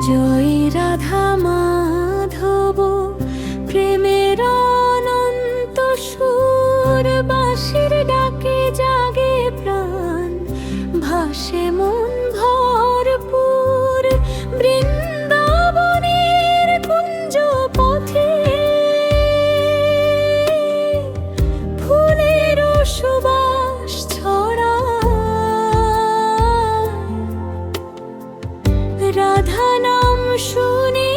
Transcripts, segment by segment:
জয় রাধা মাধব প্রেমের অনন্ত সুর, বাঁশির ডাকে জাগে প্রাণ, ভাসে মন ভরপুর বৃন্দাবনের কুঞ্জ পথে। ফুলের সুবাস ছড়ায়, রাধা নাম শুনে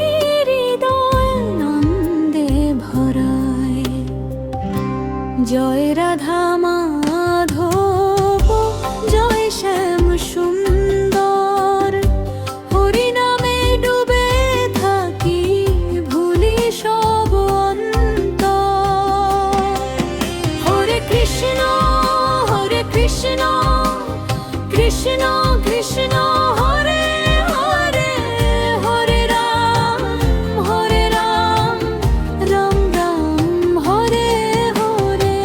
হৃদয় নন্দে ভরায়। জয় রাধা মাধব জয় শ্যাম সুন্দর, হরি নামে ডুবে থাকি ভুলি সব অন্তর। হরে কৃষ্ণ কৃষ্ণ কৃষ্ণ হরে হরে, হরে রাম রাম রাম হরে হরে।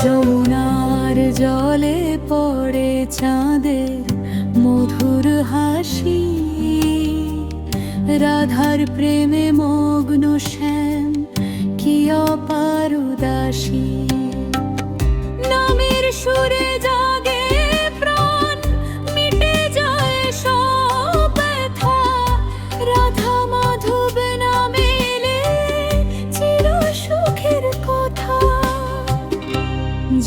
যমুনার জলে পড়ে চাঁদের মধুর হাসি, রাধার প্রেমে মগ্ন শ্যাম কি অপার উদাসী। নামের সুরে জাগে প্রাণ, মিটে যায় সব ব্যথা, রাধা মাধব নামে এলে চির সুখের কথা।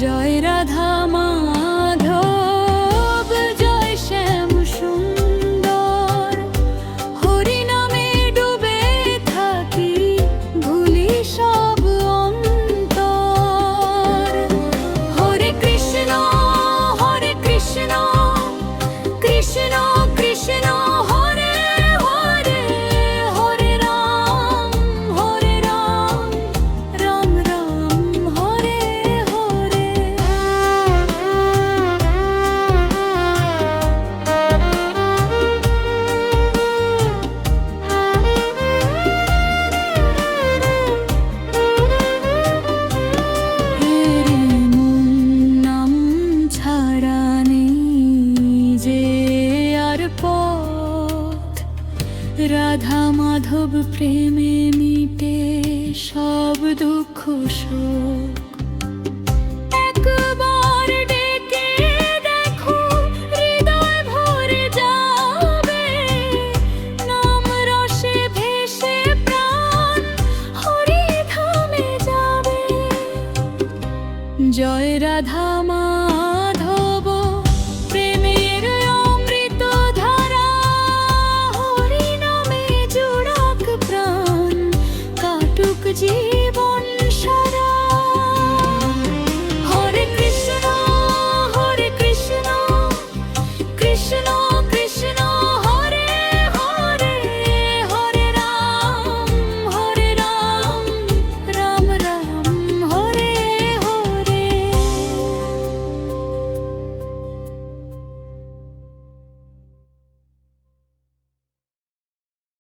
জয় রাধা মাধব জয় শ্যাম সুন্দর, হরি নামে ডুবে থাকি ভুলি সব অন্তর। হরে কৃষ্ণ কৃষ্ণ কৃষ্ণ হরে হরে, হরে রাম রাম রাম হরে হরে। হেরে মন নাম ছাড়া নেই যে আর পথ, রাধা মাধব প্রেমে মিটে সব দুঃখ শোক।